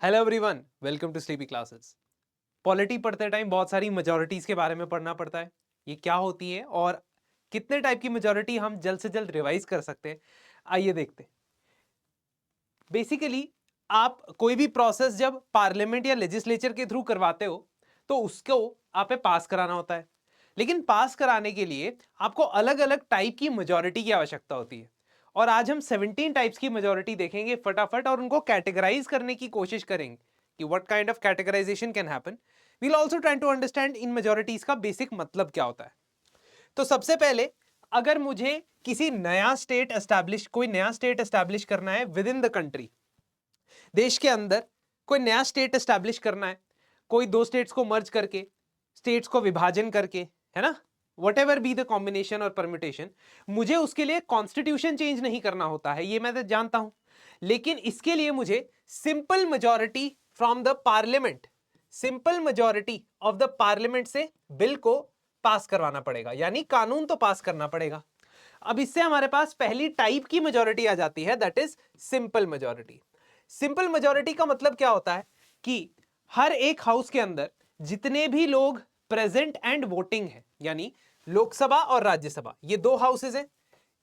Hello everyone, welcome to sleepy classes. Polity पढ़ते time बहुत सारी मेजॉरिटीज के बारे में पढ़ना पड़ता है। ये क्या होती है और कितने टाइप की मेजॉरिटी हम जल्द से जल्द रिवाइज कर सकते हैं, आइए देखते हैं। बेसिकली आप कोई भी प्रोसेस जब पार्लियामेंट या लेजिस्लेचर के थ्रू करवाते हो तो उसको आप पे पास कराना होता है। लेकिन पास कराने के लिए आपको अलग अलग टाइप की मेजॉरिटी की आवश्यकता होती है। और आज हम 17 टाइप्स की मेजॉरिटी देखेंगे फटाफट और उनको कैटेगराइज करने की कोशिश करेंगे कि what kind of categorization can happen. We will also try to understand इन मेजॉरिटीज का बेसिक मतलब क्या होता है। तो सबसे पहले अगर मुझे कोई नया स्टेट एस्टैब्लिश करना है विद इन द कंट्री, देश के अंदर कोई नया स्टेट एस्टैब्लिश करना है, कोई दो स्टेट्स को मर्ज करके, स्टेट्स को विभाजन करके, है ना, what ever be the combination और परम्यूटेशन, मुझे उसके लिए कॉन्स्टिट्यूशन चेंज नहीं करना होता है, ये मैं तो जानता हूं। लेकिन इसके लिए मुझे simple majority from the parliament, simple majority of the parliament से बिल को पास करवाना पड़ेगा, यानी कानून तो पास करना पड़ेगा। अब इससे हमारे पास पहली टाइप की मेजॉरिटी आ जाती है, that is simple majority. Simple majority का मतलब क्या होता है कि हर एक हाउस के अंदर जितने भी लोग प्रेजेंट एंड वोटिंग है, यानी लोकसभा और राज्यसभा, ये दो हाउसेज हैं,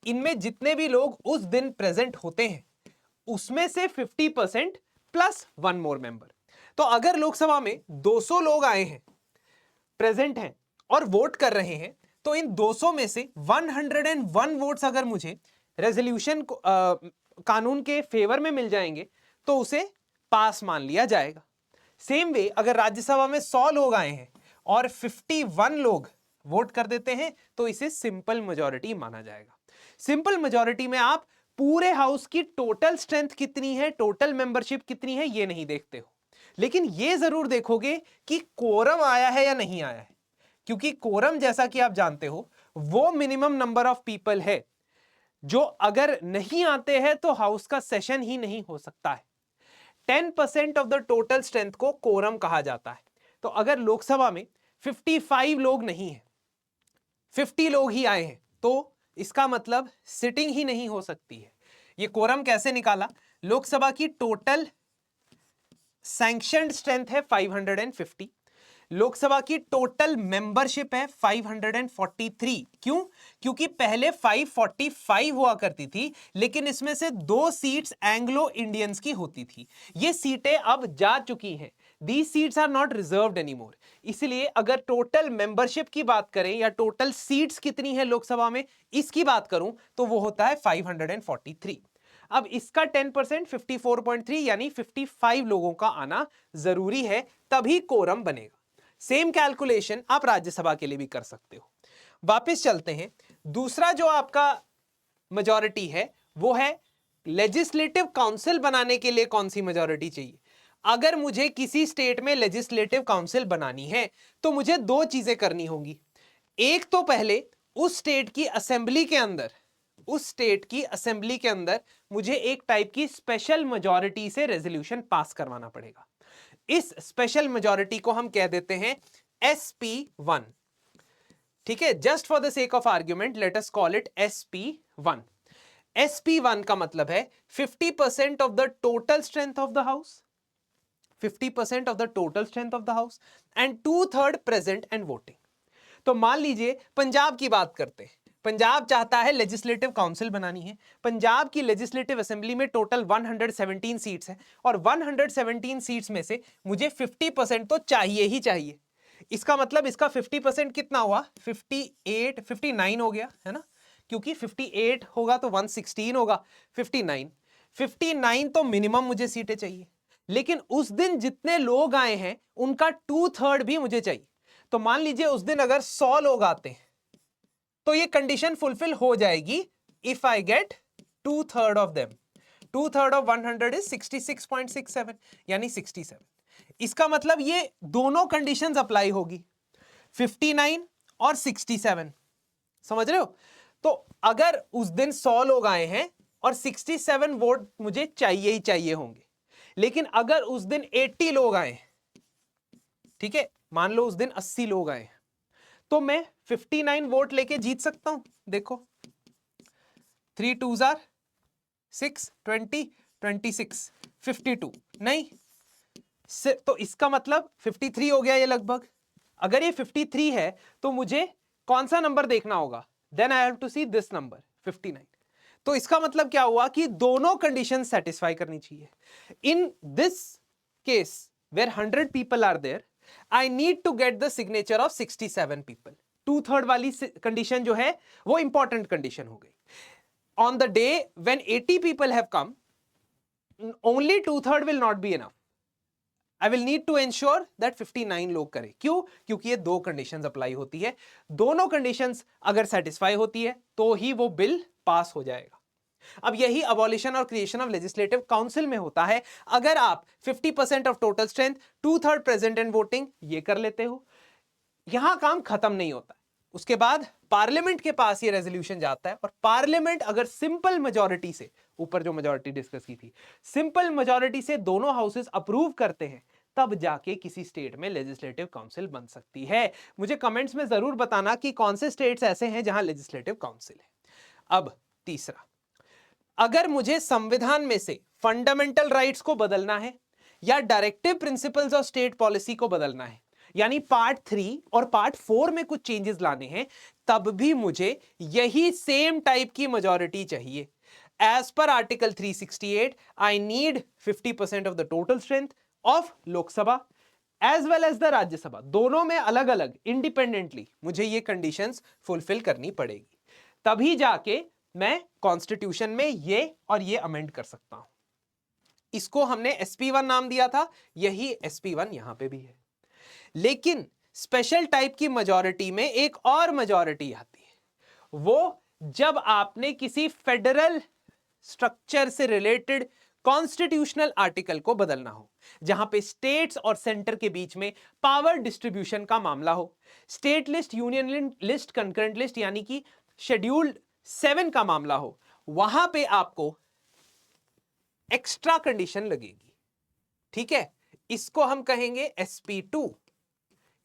इनमें जितने भी लोग उस दिन प्रेजेंट होते हैं उसमें से 50% प्लस वन मोर मेंबर। तो अगर लोकसभा में 200 लोग आए हैं, प्रेजेंट हैं और वोट कर रहे हैं, तो इन 200 में से 101 वोट्स अगर मुझे रेजोल्यूशन कानून के फेवर में मिल जाएंगे तो उसे पास मान लिया जाएगा। सेम वे अगर राज्यसभा में 100 लोग आए हैं और 51 लोग वोट कर देते हैं तो इसे सिंपल मेजॉरिटी माना जाएगा। सिंपल मेजॉरिटी में आप पूरे हाउस की टोटल स्ट्रेंथ कितनी है, टोटल मेंबरशिप कितनी है, ये नहीं देखते हो, लेकिन ये जरूर देखोगे कि कोरम आया है या नहीं आया है, क्योंकि कोरम जैसा कि आप जानते हो वो मिनिमम नंबर ऑफ पीपल है जो अगर नहीं आते हैं तो हाउस का सेशन ही नहीं हो सकता है। 10% ऑफ द टोटल स्ट्रेंथ को कोरम कहा जाता है। तो अगर लोकसभा में 55 लोग नहीं है, 50 लोग ही आए हैं, तो इसका मतलब सिटिंग ही नहीं हो सकती है। ये कोरम कैसे निकाला? लोकसभा की टोटल सैंक्शनड स्ट्रेंथ है 550, लोकसभा की टोटल मेंबरशिप है 543। क्यों? क्योंकि पहले 545 हुआ करती थी, लेकिन इसमें से 2 सीट्स एंग्लो इंडियंस की होती थी। ये सीटें अब जा चुकी हैं, these seats are not reserved anymore. इसलिए अगर टोटल मेंबरशिप की बात करें या टोटल सीट्स कितनी है लोकसभा में, इसकी बात करूं तो वो होता है 543। अब इसका 10% 54.3 यानी 55 लोगों का आना जरूरी है, तभी कोरम बनेगा। सेम कैलकुलेशन आप राज्यसभा के लिए भी कर सकते हो। वापस चलते हैं, दूसरा जो आपका मेजॉरिटी है वो है लेजिस्लेटिव काउंसिल बनाने के लिए कौन सी मेजॉरिटी चाहिए। अगर मुझे किसी स्टेट में लेजिस्लेटिव काउंसिल बनानी है तो मुझे दो चीजें करनी होंगी। एक तो पहले उस स्टेट की असेंबली के अंदर, मुझे एक टाइप की स्पेशल मेजॉरिटी से रेजोल्यूशन पास करवाना पड़ेगा। इस स्पेशल मेजॉरिटी को हम कह देते हैं SP1। ठीक है, just for the sake of argument let us call it SP1। SP1 का मतलब है 50% of the total strength of the house, 50% of the total strength of the house and 2/3 present and voting. तो मान लीजिए पंजाब की बात करते हैं, पंजाब चाहता है लेजिस्लेटिव काउंसिल बनानी है। पंजाब की लेजिस्लेटिव असेंबली में टोटल 117 सीट्स है और 117 सीट्स में से मुझे 50% तो चाहिए ही चाहिए। इसका मतलब इसका 50% कितना हुआ? 59 हो गया, है ना, क्योंकि 58 होगा तो 116 होगा, 59 तो मिनिमम मुझे सीटें चाहिए। लेकिन उस दिन जितने लोग आए हैं उनका 2/3 भी मुझे चाहिए। तो मान लीजिए उस दिन अगर 100 लोग आते हैं तो ये कंडीशन फुलफिल हो जाएगी if I get 2/3 of them. 2/3 of 100 is 66.67 यानी 67। इसका मतलब ये दोनों कंडीशंस अप्लाई होगी, 59 और 67। समझ रहे हो? तो अगर उस दिन 100 लोग आए हैं और 67 वोट मुझे चाहिए ही चाहिए होंगे, लेकिन अगर उस दिन 80 लोग आए, ठीक है, मान लो उस दिन 80 लोग आए, तो मैं 59 वोट लेके जीत सकता हूं। देखो 3 2s are 6, 20, 26, 52 नहीं, तो इसका मतलब 53 हो गया ये लगभग। अगर ये 53 है तो मुझे कौन सा नंबर देखना होगा? Then I have to see this number 59। तो इसका मतलब क्या हुआ कि दोनों कंडीशन सेटिस्फाई करनी चाहिए। In this case where 100 people are there, I need to get the signature of 67 people. 2/3 वाली कंडीशन जो है वो इंपॉर्टेंट कंडीशन हो गई। On the day when 80 people have come, only 2/3 will not be enough. I will need to ensure that 59 लोग करें। क्यों? क्योंकि ये दो कंडीशंस अप्लाई होती है, दोनों कंडीशंस अगर सेटिस्फाई होती है तो ही वो बिल पास हो जाएगा। अब यही अबॉलिशन और क्रिएशन ऑफ लेजिस्लेटिव काउंसिल में होता है। अगर आप 50% of total strength, 2/3 present and voting ये कर लेते हो, यहां काम खत्म नहीं होता। उसके बाद पार्लियामेंट के पास ये रेजोल्यूशन जाता है और पार्लियामेंट अगर सिंपल मेजॉरिटी से, ऊपर जो मेजॉरिटी डिस्कस की थी, सिंपल मेजॉरिटी से दोनों हाउसेस अप्रूव करते हैं, तब जाके किसी स्टेट में लेजिस्लेटिव काउंसिल बन सकती है। मुझे कमेंट्स में जरूर बताना कि कौन से स्टेट्स ऐसे हैं जहां लेजिस्लेटिव काउंसिल है। अब तीसरा, अगर मुझे संविधान में से फंडामेंटल राइट्स को बदलना है या directive principles of state policy को बदलना है, यानी पार्ट 3 और पार्ट 4 में कुछ चेंजेस लाने हैं, तब भी मुझे यही सेम टाइप की मेजॉरिटी चाहिए। As per article 368, I need 50% of the total strength of Lok Sabha as well as the Rajya Sabha, दोनों में अलग अलग इंडिपेंडेंटली मुझे ये कंडीशंस फुलफिल करनी पड़ेगी, तभी जाके मैं कॉन्स्टिट्यूशन में ये और ये अमेंड कर सकता हूं। इसको हमने SP1 नाम दिया था, यही SP1 यहां पे भी है। लेकिन स्पेशल टाइप की मेजॉरिटी में एक और मेजॉरिटी आती है, वो जब आपने किसी फेडरल स्ट्रक्चर से रिलेटेड कॉन्स्टिट्यूशनल आर्टिकल को बदलना हो, जहां पे स्टेट्स और सेंटर के बीच में पावर डिस्ट्रीब्यूशन का मामला हो, state list, union list, concurrent list यानी कि शेड्यूल्ड 7 का मामला हो, वहां पे आपको एक्स्ट्रा कंडीशन लगेगी। ठीक है, इसको हम कहेंगे SP2।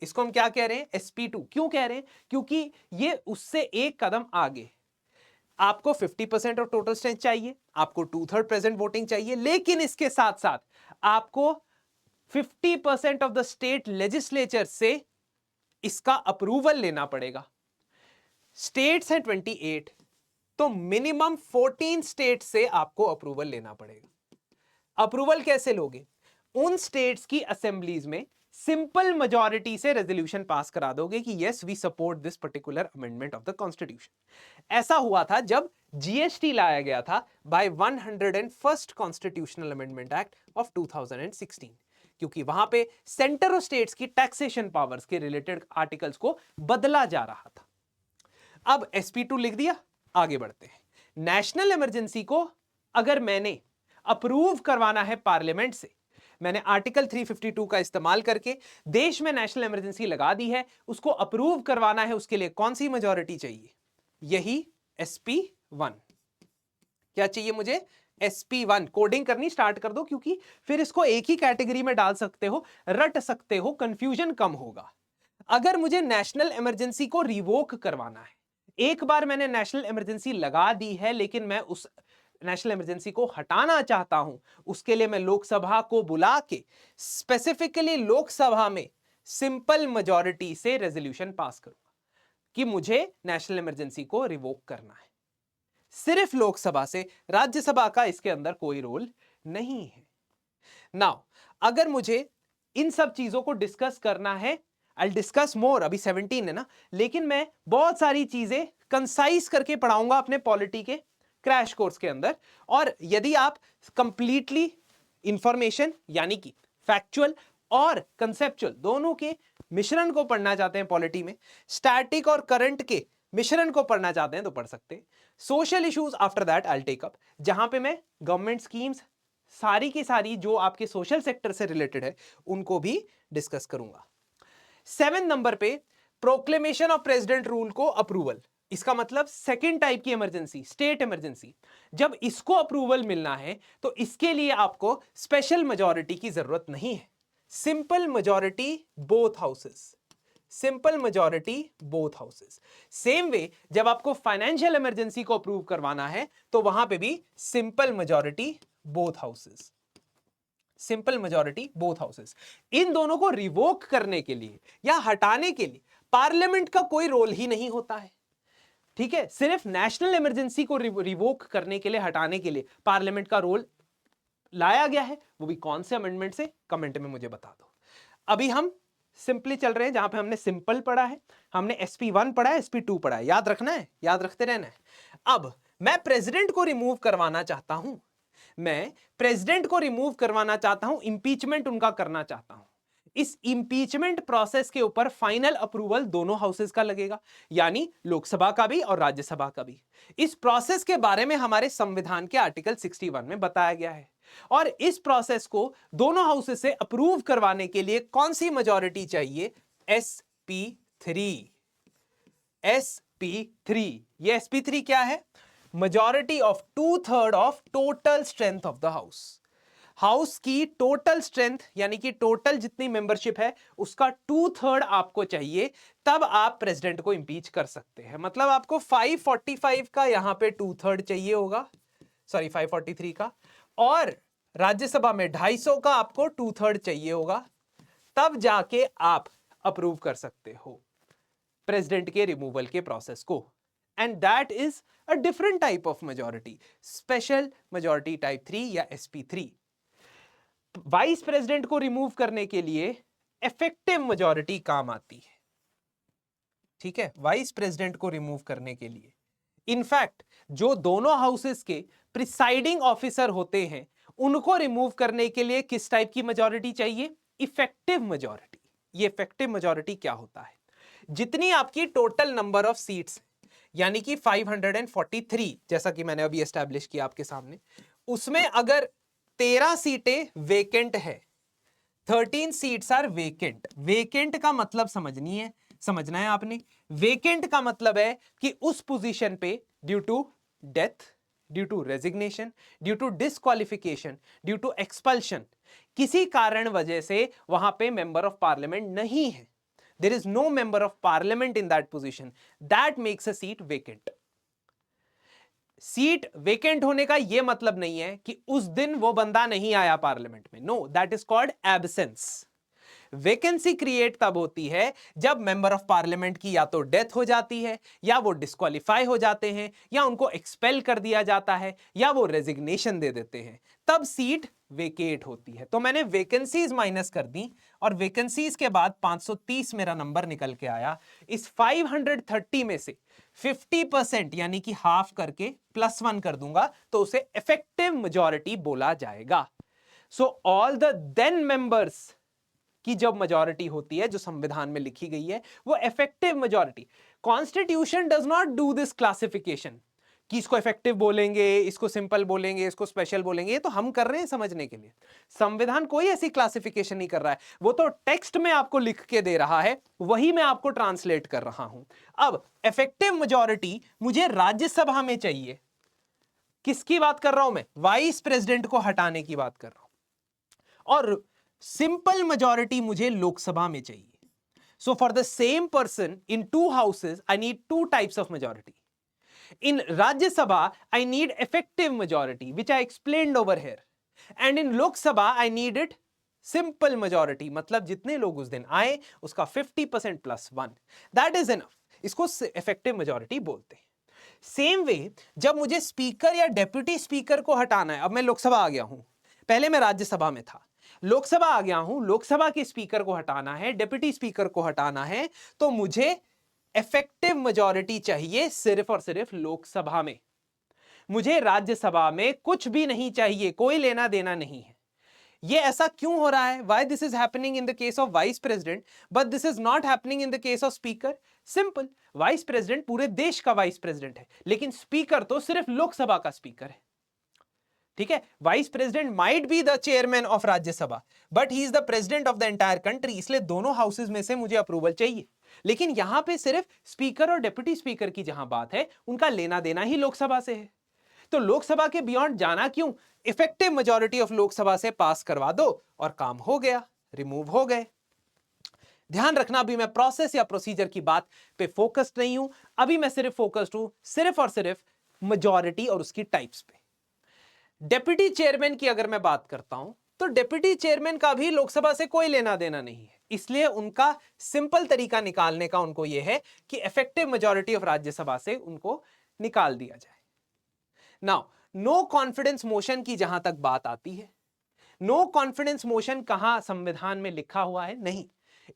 इसको हम क्या कह रहे हैं? SP2। क्यों कह रहे हैं? क्योंकि ये उससे एक कदम आगे, आपको 50% ऑफ टोटल स्ट्रेंथ चाहिए, आपको 2/3 प्रेजेंट वोटिंग चाहिए, लेकिन इसके साथ साथ आपको 50% ऑफ द स्टेट लेजिस्लेचर से इसका अप्रूवल लेना पड़ेगा। स्टेट्स हैं 28, तो मिनिमम 14 स्टेट से आपको अप्रूवल लेना पड़ेगा। अप्रूवल कैसे लोगे? उन स्टेट्स की असेंबलीज में सिंपल मेजॉरिटी से रेजोल्यूशन पास करा दोगे कि yes we support this particular amendment of the constitution. ऐसा हुआ था जब GST लाया गया था by 101st constitutional amendment act of 2016, क्योंकि वहां पे सेंटर और स्टेट्स की टैक्सेशन पावर्स के रिलेटेड आर्टिकल्स को बदला जा रहा था। अब SP2 लिख दिया, आगे बढ़ते हैं। नेशनल इमरजेंसी को अगर मैंने अप्रूव करवाना है पार्लियामेंट से, मैंने आर्टिकल 352 का इस्तेमाल करके देश में नेशनल इमरजेंसी लगा दी है, उसको अप्रूव करवाना है, उसके लिए कौन सी मेजॉरिटी चाहिए? यही SP1। क्या चाहिए मुझे? SP1। कोडिंग करनी स्टार्ट कर दो, क्योंकि फिर इसको एक ही कैटेगरी में डाल सकते हो, रट सकते हो, कंफ्यूजन कम होगा। अगर मुझे नेशनल इमरजेंसी को रिवोक करवाना है, एक बार मैंने नेशनल इमरजेंसी लगा दी है लेकिन मैं उस नेशनल इमरजेंसी को हटाना चाहता हूं, उसके लिए मैं लोकसभा को बुला के स्पेसिफिकली लोकसभा में सिंपल मेजॉरिटी से रेजोल्यूशन पास करूंगा कि मुझे नेशनल इमरजेंसी को रिवोक करना है। सिर्फ लोकसभा से, राज्यसभा का इसके अंदर कोई रोल नहीं है। नाउ अगर मुझे इन सब चीजों को डिस्कस करना है, I'll discuss more, अभी 17 है ना, लेकिन मैं बहुत सारी चीजें कंसाइज करके पढ़ाऊंगा अपने पॉलिटी के क्रैश कोर्स के अंदर। और यदि आप कंप्लीटली इंफॉर्मेशन यानी कि फैक्चुअल और कंसेप्चुअल दोनों के मिश्रण को पढ़ना चाहते हैं पॉलिटी में, स्टैटिक और करंट के मिश्रण को पढ़ना चाहते हैं तो पढ़ सकते हैं। Social issues after that I will take up, जहां पे मैं गवर्नमेंट स्कीम्स सारी की सारी जो आपके सोशल सेक्टर से रिलेटेड है उनको भी डिस्कस करूंगा। 7 नंबर पे प्रोक्लेमेशन ऑफ प्रेसिडेंट रूल को अप्रूवल, इसका मतलब सेकंड टाइप की इमरजेंसी, स्टेट इमरजेंसी, जब इसको अप्रूवल मिलना है तो इसके लिए आपको स्पेशल मेजॉरिटी की जरूरत नहीं है, simple majority both houses, simple majority both houses. Same way जब आपको फाइनेंशियल इमरजेंसी को अप्रूव करवाना है तो वहां पे भी simple majority both houses. Simple majority both houses. इन दोनों को रिवोक करने के लिए या हटाने के लिए पार्लियामेंट का कोई रोल ही नहीं होता है। ठीक है, सिर्फ नेशनल इमरजेंसी को रिवोक करने के लिए, हटाने के लिए पार्लियामेंट का रोल लाया गया है। वो भी कौन से अमेंडमेंट से, कमेंट में मुझे बता दो। अभी हम सिंपली चल रहे हैं, जहां पे हमने सिंपल पढ़ा है, हमने SP1 पढ़ा है, SP2 पढ़ा है, याद रखना है, याद रखते रहना है। अब मैं प्रेसिडेंट को रिमूव करवाना चाहता हूं, मैं प्रेसिडेंट को रिमूव करवाना चाहता हूं, इंपीचमेंट उनका करना चाहता हूं। इस इंपीचमेंट प्रोसेस के ऊपर फाइनल अप्रूवल दोनों हाउसेस का लगेगा, यानी लोकसभा का भी और राज्यसभा का भी। इस प्रोसेस के बारे में हमारे संविधान के आर्टिकल 61 में बताया गया है। और इस प्रोसेस को दोनों हाउसेस से अप्रूव करवाने के लिए कौन सी मेजॉरिटी चाहिए? SP3। SP3, ये SP3 क्या है? Majority of 2/3 of total strength of the house की टोटल स्ट्रेंथ, यानी कि टोटल जितनी मेंबरशिप है उसका 2/3 आपको चाहिए, तब आप प्रेसिडेंट को इंपीच कर सकते हैं। मतलब आपको 545 का यहां पे 2/3 चाहिए होगा, सॉरी 543 का, और राज्यसभा में 250 का आपको 2/3 चाहिए होगा, तब जाके आप अप्रूव कर सकते हो प्रेसिडेंट के रिमूवल के प्रोसेस को। And that is a different type of majority, special majority type 3 या SP3। वाइस प्रेसिडेंट को रिमूव करने के लिए इफेक्टिव मेजॉरिटी काम आती है। ठीक है, वाइस प्रेसिडेंट को रिमूव करने के लिए इनफैक्ट जो दोनों हाउसेस के प्रिसाइडिंग ऑफिसर होते हैं, उनको रिमूव करने के लिए किस टाइप की मेजॉरिटी चाहिए? Effective majority. ये इफेक्टिव मेजॉरिटी क्या होता है? जितनी आपकी टोटल नंबर ऑफ सीट्स, यानी कि 543, जैसा कि मैंने अभी एस्टैब्लिश किया आपके सामने, उसमें अगर 13 सीटें वेकेंट है, 13 सीट्स आर वेकेंट। वेकेंट का मतलब समझना है आपने। वेकेंट का मतलब है कि उस पोजीशन पे due to death, due to resignation, due to disqualification, due to expulsion, किसी कारण वजह से वहां पे मेंबर ऑफ पार्लियामेंट नहीं है, there is no member of parliament in that position, that makes a seat vacant. Seat vacant होने का यह मतलब नहीं है कि उस दिन वो बंदा नहीं आया पार्लियामेंट में, no, that is called absence. Vacancy create तब होती है जब मेंबर ऑफ पार्लियामेंट की या तो डेथ हो जाती है, या वो डिस्क्वालीफाई हो जाते हैं, या उनको एक्सपेल कर दिया जाता है, या वो रेजिग्नेशन दे देते हैं, तब सीट वेकेट होती है। तो मैंने वैकेंसीज माइनस कर दी और वैकेंसीज के बाद 530 मेरा नंबर निकल के आया। इस 530 में से 50% यानी कि हाफ करके +1 कर दूंगा तो उसे इफेक्टिव मेजॉरिटी बोला जाएगा। So all the then members की जब मेजॉरिटी होती है जो संविधान में लिखी गई है वो effective majority. Constitution does not do this classification कि इसको इफेक्टिव बोलेंगे, इसको सिंपल बोलेंगे, इसको स्पेशल बोलेंगे, ये तो हम कर रहे हैं समझने के लिए। संविधान कोई ऐसी क्लासिफिकेशन नहीं कर रहा है, वो तो टेक्स्ट में आपको लिख के दे रहा है, वही मैं आपको ट्रांसलेट कर रहा हूं। अब इफेक्टिव मेजॉरिटी मुझे राज्यसभा में चाहिए। किसकी बात कर रहा हूं मैं? वाइस प्रेसिडेंट को हटाने की बात कर रहा हूं। और सिंपल मेजॉरिटी मुझे लोकसभा में चाहिए। So for the same person in 2 houses I need 2 types of majority. In Rajya Sabha, I need effective majority, which I explained over here. And in Lok Sabha, I needed simple majority. मतलब जितने लोग उस दिन आए उसका 50% +1. That is enough. इसको effective majority बोलते हैं. Same way, जब मुझे स्पीकर या डेप्यूटी स्पीकर को हटाना है, अब मैं लोकसभा आ गया हूं, पहले मैं राज्यसभा में था, लोकसभा आ गया हूं, लोकसभा के स्पीकर को हटाना है, डेप्यूटी स्पीकर को हटाना है, तो मुझे इफेक्टिव मेजॉरिटी चाहिए सिर्फ और सिर्फ लोकसभा में। मुझे राज्यसभा में कुछ भी नहीं चाहिए, कोई लेना देना नहीं है। ये ऐसा क्यों हो रहा है? Why this is happening in the case of vice president but this is not happening in the case of speaker? Simple, vice president पूरे देश का वाइस प्रेसिडेंट है, लेकिन स्पीकर तो सिर्फ लोकसभा का स्पीकर है। ठीक है, vice president might be the chairman of Rajya Sabha but he is the president of the entire country, इसलिए दोनों हाउसेज में से मुझे अप्रूवल चाहिए। लेकिन यहां पे सिर्फ स्पीकर और डिप्टी स्पीकर की जहां बात है, उनका लेना देना ही लोकसभा से है। तो लोकसभा के बियॉन्ड जाना क्यों? इफेक्टिव मेजॉरिटी ऑफ लोकसभा से पास करवा दो और काम हो गया, रिमूव हो गए। ध्यान रखना, अभी मैं प्रोसेस या प्रोसीजर की बात पे फोकस्ड नहीं हूं, अभी मैं सिर्फ फोकस्ड हूं सिर्फ और सिर्फ मेजॉरिटी और उसकी टाइप्स पे। डेप्यूटी चेयरमैन की अगर मैं बात करता हूं तो डिप्टी चेयरमैन का भी लोकसभा से कोई लेना देना नहीं है, इसलिए उनका सिंपल तरीका निकालने का उनको यह है कि इफेक्टिव मेजॉरिटी ऑफ राज्यसभा से उनको निकाल दिया जाए। नाउ नो कॉन्फिडेंस मोशन की जहां तक बात आती है, नो कॉन्फिडेंस मोशन कहां संविधान में लिखा हुआ है? नहीं,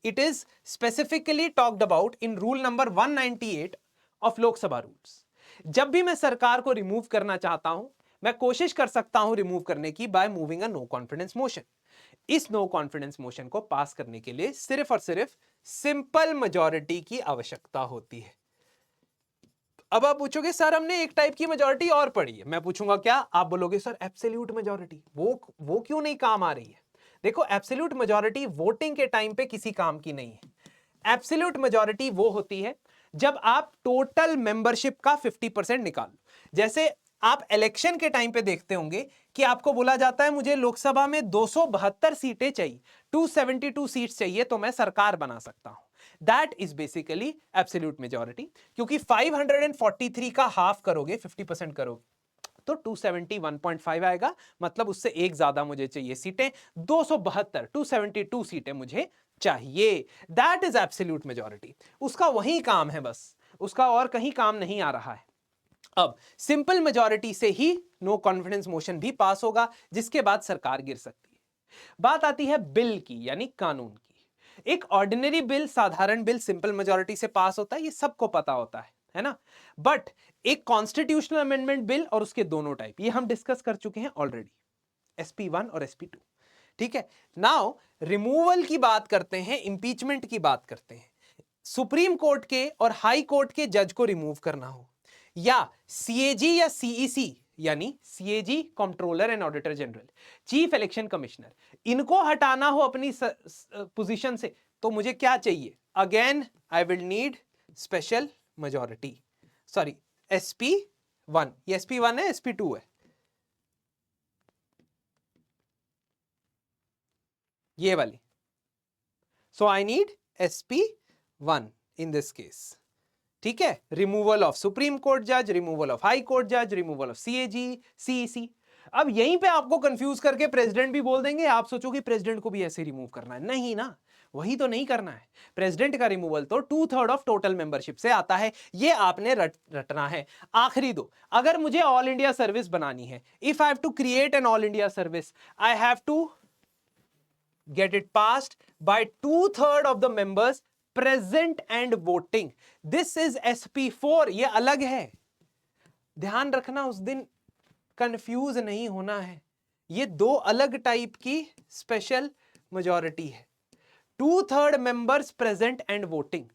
it is specifically talked about in rule number 198 of Lok Sabha rules. जब भी मैं सरकार को रिमूव करना चाहता हूं, मैं कोशिश कर सकता हूं रिमूव करने की by moving a no confidence motion. इस नो कॉन्फिडेंस मोशन को पास करने के लिए सिर्फ और सिर्फ सिंपल मेजॉरिटी की आवश्यकता होती है। अब आप पूछोगे सर हमने एक टाइप की मेजॉरिटी और पढ़ी है, मैं पूछूंगा क्या? आप बोलोगे सर एब्सोल्यूट मेजॉरिटी, वो क्यों नहीं काम आ रही है? देखो एब्सोल्यूट मेजॉरिटी वोटिंग के टाइम पे किसी काम की नहीं है। एब्सोल्यूट मेजॉरिटी वो होती है जब आप टोटल मेंबरशिप का 50% निकाल लो। जैसे आप इलेक्शन के टाइम पे देखते होंगे कि आपको बोला जाता है मुझे लोकसभा में 272 सीटें चाहिए, 272 सीट्स चाहिए तो मैं सरकार बना सकता हूं। That is basically absolute majority, क्योंकि 543 का हाफ करोगे, 50% करोगे तो 271.5 आएगा, मतलब उससे एक ज्यादा मुझे चाहिए सीटें, 272 272 सीटें मुझे चाहिए। That is absolute majority. उसका वही काम है, बस उसका और कहीं काम नहीं आ रहा है। अब सिंपल मेजॉरिटी से ही नो कॉन्फिडेंस मोशन भी पास होगा, जिसके बाद सरकार गिर सकती है। बात आती है बिल की, यानी कानून की। एक ऑर्डिनरी बिल, साधारण बिल सिंपल मेजॉरिटी से पास होता है, ये सबको पता होता है ना? बट एक कॉन्स्टिट्यूशनल अमेंडमेंट बिल और उसके दोनों टाइप, ये हम डिस्कस कर चुके हैं ऑलरेडी, SP1 और SP2। ठीक है, नाउ रिमूवल की बात करते हैं, इंपीचमेंट की बात करते हैं। सुप्रीम कोर्ट के और हाई कोर्ट के जज को रिमूव करना हो, या CAG या CEC यानी CAG controller and auditor general, chief election commissioner, इनको हटाना हो अपनी पोजीशन से, तो मुझे क्या चाहिए? Again I will need special majority. Sorry, SP1, ये SP1 है, SP2 है, ये वाली। सो I need SP1 in this case. ठीक है, रिमूवल ऑफ सुप्रीम कोर्ट जज, रिमूवल ऑफ हाई कोर्ट जज, रिमूवल ऑफ CAG CEC। अब यहीं पे आपको कंफ्यूज करके प्रेसिडेंट भी बोल देंगे, आप सोचोगे प्रेसिडेंट को भी ऐसे रिमूव करना है, नहीं ना, वही तो नहीं करना है। प्रेसिडेंट का रिमूवल तो 2/3 ऑफ टोटल मेंबरशिप से आता है, ये आपने रटना है। आखिरी दो, अगर मुझे ऑल इंडिया सर्विस बनानी है, if I have to create an all India service, I have to get it passed by 2/3 of the members present and voting. This is SP4, ये अलग है, ध्यान रखना, उस दिन कंफ्यूज नहीं होना है। ये दो अलग टाइप की स्पेशल मेजॉरिटी है। 2/3 members present and voting.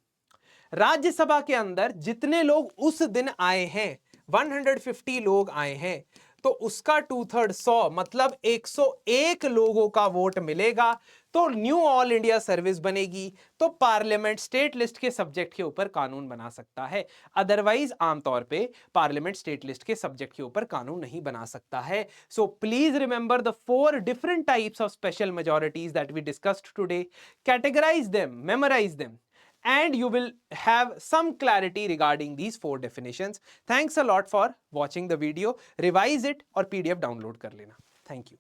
Rajya Sabha के अंदर जितने लोग उस दिन आए हैं, 150 लोग आए हैं, तो उसका 2/3 100, मतलब 101 लोगों का वोट मिलेगा, तो न्यू ऑल इंडिया सर्विस बनेगी, तो पार्लियामेंट स्टेट लिस्ट के सब्जेक्ट के ऊपर कानून बना सकता है। अदरवाइज आमतौर पे पार्लियामेंट स्टेट लिस्ट के सब्जेक्ट के ऊपर कानून नहीं बना सकता है। So please remember the 4 different types of special majorities that we discussed today, categorise them, memorise them, and you will have some clarity regarding these 4 definitions. Thanks a lot for watching the video. Revise it और PDF download कर लेना. Thank you.